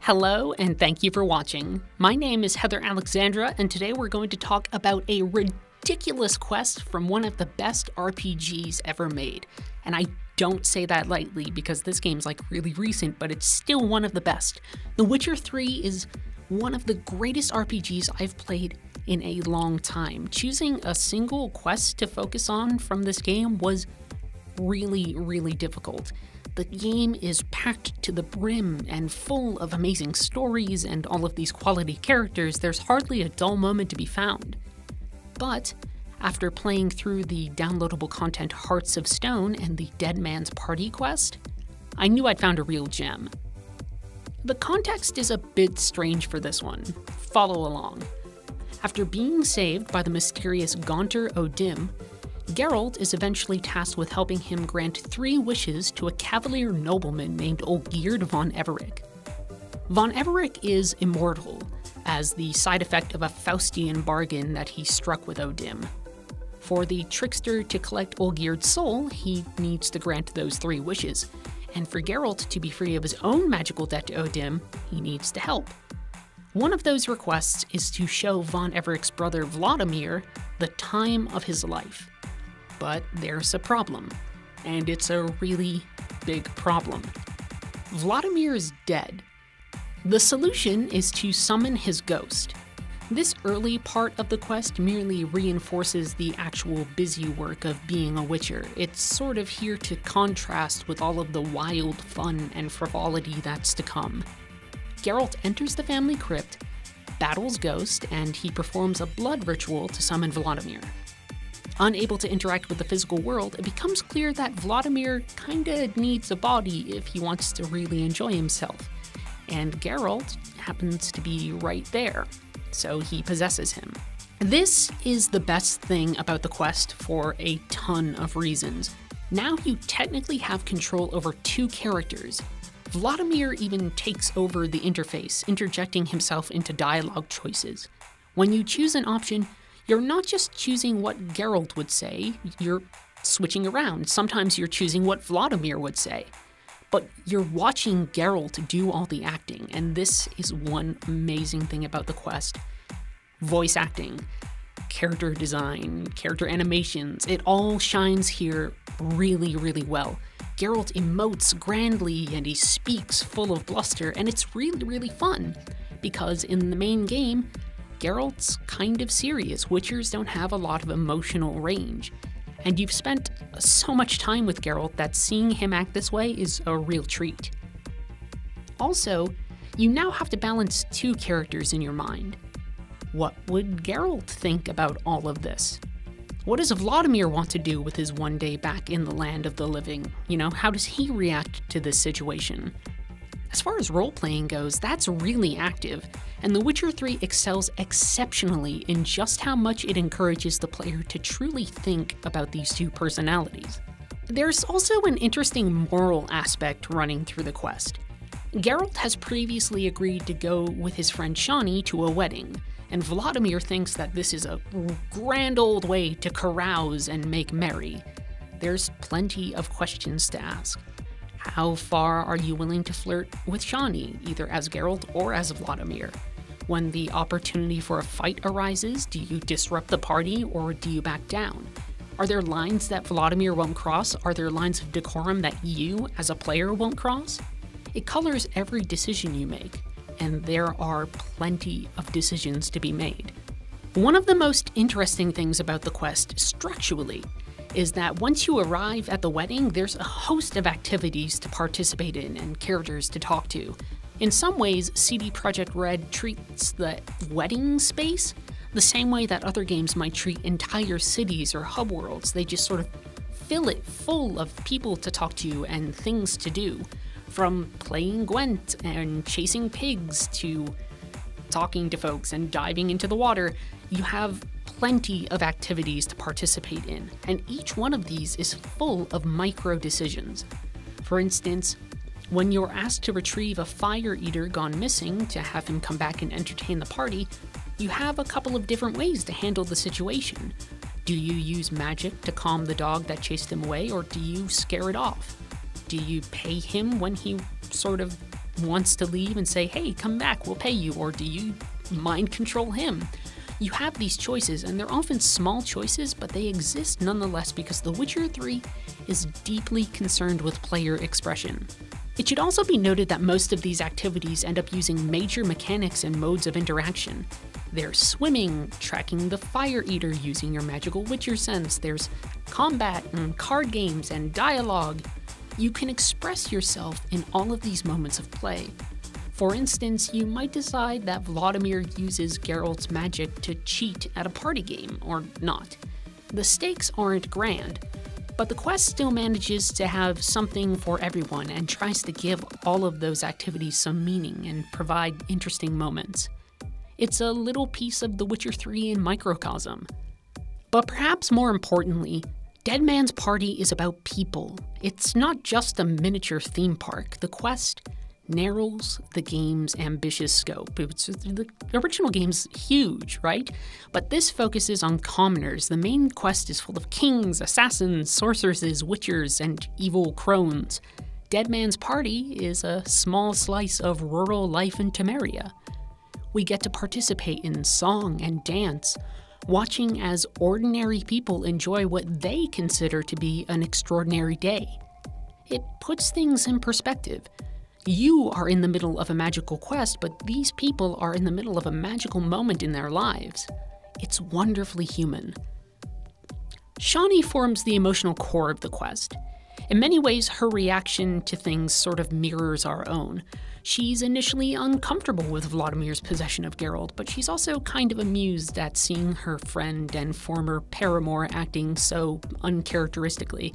Hello, and thank you for watching. My name is Heather Alexandra, and today we're going to talk about a ridiculous quest from one of the best RPGs ever made. And I don't say that lightly because this game's like really recent, but it's still one of the best. The Witcher 3 is one of the greatest RPGs I've played in a long time. Choosing a single quest to focus on from this game was really difficult. The game is packed to the brim and full of amazing stories and all of these quality characters. There's hardly a dull moment to be found. But after playing through the downloadable content Hearts of Stone and the Dead Man's Party quest, I knew I'd found a real gem. The context is a bit strange for this one. Follow along. After being saved by the mysterious Gaunter O'Dim, Geralt is eventually tasked with helping him grant 3 wishes to a cavalier nobleman named Olgierd von Everec. Von Everec is immortal, as the side effect of a Faustian bargain that he struck with O'Dim. For the trickster to collect Olgierd's soul, he needs to grant those 3 wishes, and for Geralt to be free of his own magical debt to O'Dim, he needs to help. One of those requests is to show von Everec's brother Vladimir the time of his life. But there's a problem, and it's a really big problem. Vladimir is dead. The solution is to summon his ghost. This early part of the quest merely reinforces the actual busy work of being a witcher. It's sort of here to contrast with all of the wild fun and frivolity that's to come. Geralt enters the family crypt, battles Ghost, and he performs a blood ritual to summon Vladimir. Unable to interact with the physical world, it becomes clear that Vladimir kinda needs a body if he wants to really enjoy himself. And Geralt happens to be right there, so he possesses him. This is the best thing about the quest for a ton of reasons. Now you technically have control over 2 characters. Vladimir even takes over the interface, interjecting himself into dialogue choices. When you choose an option, you're not just choosing what Geralt would say, you're switching around. Sometimes you're choosing what Vladimir would say. But you're watching Geralt do all the acting, and this is one amazing thing about the quest. Voice acting, character design, character animations, it all shines here really well. Geralt emotes grandly and he speaks full of bluster, and it's really fun, because in the main game, Geralt's kind of serious. Witchers don't have a lot of emotional range. And you've spent so much time with Geralt that seeing him act this way is a real treat. Also, you now have to balance 2 characters in your mind. What would Geralt think about all of this? What does Vladimir want to do with his one day back in the land of the living? How does he react to this situation? As far as role-playing goes, that's really active, and The Witcher 3 excels exceptionally in just how much it encourages the player to truly think about these 2 personalities. There's also an interesting moral aspect running through the quest. Geralt has previously agreed to go with his friend Shani to a wedding, and Vladimir thinks that this is a grand old way to carouse and make merry. There's plenty of questions to ask. How far are you willing to flirt with Shani, either as Geralt or as Vladimir? When the opportunity for a fight arises, do you disrupt the party or do you back down? Are there lines that Vladimir won't cross? Are there lines of decorum that you, as a player, won't cross? It colors every decision you make, and there are plenty of decisions to be made. One of the most interesting things about the quest, structurally, is that once you arrive at the wedding, there's a host of activities to participate in and characters to talk to. In some ways, CD Projekt Red treats the wedding space the same way that other games might treat entire cities or hub worlds. They just sort of fill it full of people to talk to and things to do. From playing Gwent and chasing pigs to talking to folks and diving into the water, you have plenty of activities to participate in, and each one of these is full of micro decisions. For instance, when you're asked to retrieve a fire eater gone missing to have him come back and entertain the party, you have a couple of different ways to handle the situation. Do you use magic to calm the dog that chased him away, or do you scare it off? Do you pay him when he sort of wants to leave and say, hey, come back, we'll pay you, or do you mind control him? You have these choices, and they're often small choices, but they exist nonetheless because The Witcher 3 is deeply concerned with player expression. It should also be noted that most of these activities end up using major mechanics and modes of interaction. There's swimming, tracking the fire eater using your magical Witcher sense, there's combat and card games and dialogue. You can express yourself in all of these moments of play. For instance, you might decide that Vladimir uses Geralt's magic to cheat at a party game, or not. The stakes aren't grand, but the quest still manages to have something for everyone and tries to give all of those activities some meaning and provide interesting moments. It's a little piece of The Witcher 3 in microcosm. But perhaps more importantly, Dead Man's Party is about people. It's not just a miniature theme park. The quest narrows the game's ambitious scope. The original game's huge, right? But this focuses on commoners. The main quest is full of kings, assassins, sorceresses, witchers, and evil crones. Dead Man's Party is a small slice of rural life in Temeria. We get to participate in song and dance, watching as ordinary people enjoy what they consider to be an extraordinary day. It puts things in perspective. You are in the middle of a magical quest, but these people are in the middle of a magical moment in their lives. It's wonderfully human. Shani forms the emotional core of the quest. In many ways, her reaction to things sort of mirrors our own. She's initially uncomfortable with Vladimir's possession of Geralt, but she's also kind of amused at seeing her friend and former paramour acting so uncharacteristically.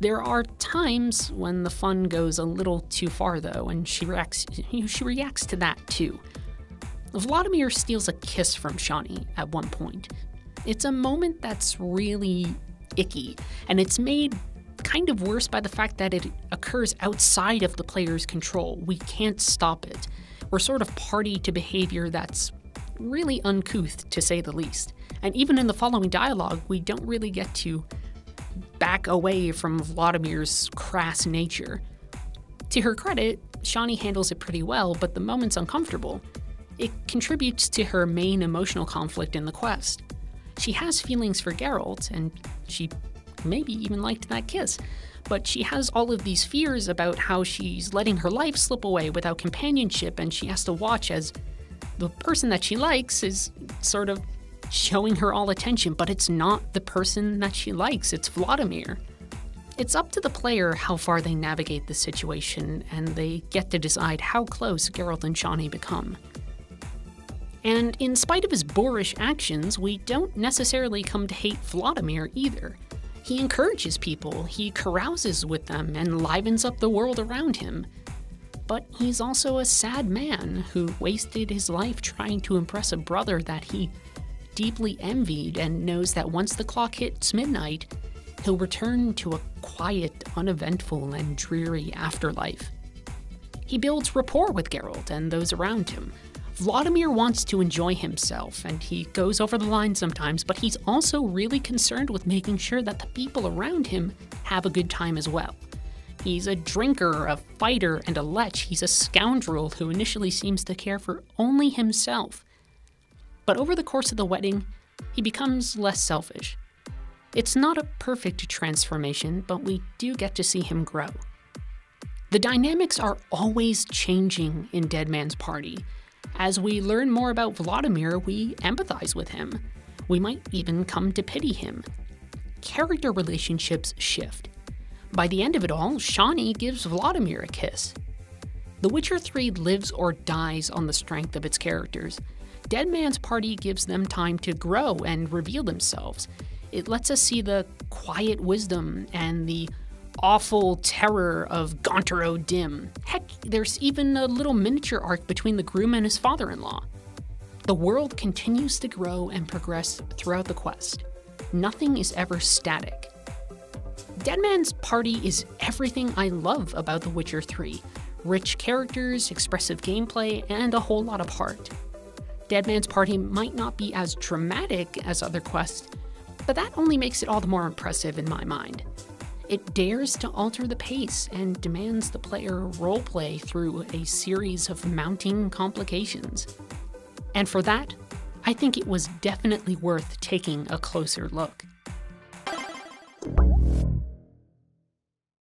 There are times when the fun goes a little too far, though, and she reacts to that too. Vladimir steals a kiss from Shani at one point. It's a moment that's really icky, and it's made kind of worse by the fact that it occurs outside of the player's control. We can't stop it. We're sort of party to behavior that's really uncouth, to say the least. And even in the following dialogue, we don't really get to back away from Vladimir's crass nature. To her credit, Shani handles it pretty well, but the moment's uncomfortable. It contributes to her main emotional conflict in the quest. She has feelings for Geralt, and she maybe even liked that kiss, but she has all of these fears about how she's letting her life slip away without companionship, and she has to watch as the person that she likes is sort of showing her all attention, but it's not the person that she likes, it's Vladimir. It's up to the player how far they navigate the situation, and they get to decide how close Geralt and Shani become. And in spite of his boorish actions, we don't necessarily come to hate Vladimir either. He encourages people, he carouses with them, and livens up the world around him. But he's also a sad man who wasted his life trying to impress a brother that he deeply envied, and knows that once the clock hits midnight, he'll return to a quiet, uneventful, and dreary afterlife. He builds rapport with Geralt and those around him. Vladimir wants to enjoy himself, and he goes over the line sometimes, but he's also really concerned with making sure that the people around him have a good time as well. He's a drinker, a fighter, and a lech. He's a scoundrel who initially seems to care for only himself. But over the course of the wedding, he becomes less selfish. It's not a perfect transformation, but we do get to see him grow. The dynamics are always changing in Dead Man's Party. As we learn more about Vladimir, we empathize with him. We might even come to pity him. Character relationships shift. By the end of it all, Shani gives Vladimir a kiss. The Witcher 3 lives or dies on the strength of its characters. Dead Man's Party gives them time to grow and reveal themselves. It lets us see the quiet wisdom and the awful terror of Gaunter O'Dim. Heck, there's even a little miniature arc between the groom and his father-in-law. The world continues to grow and progress throughout the quest. Nothing is ever static. Dead Man's Party is everything I love about The Witcher 3. Rich characters, expressive gameplay, and a whole lot of heart. Dead Man's Party might not be as dramatic as other quests, but that only makes it all the more impressive in my mind. It dares to alter the pace and demands the player roleplay through a series of mounting complications. And for that, I think it was definitely worth taking a closer look.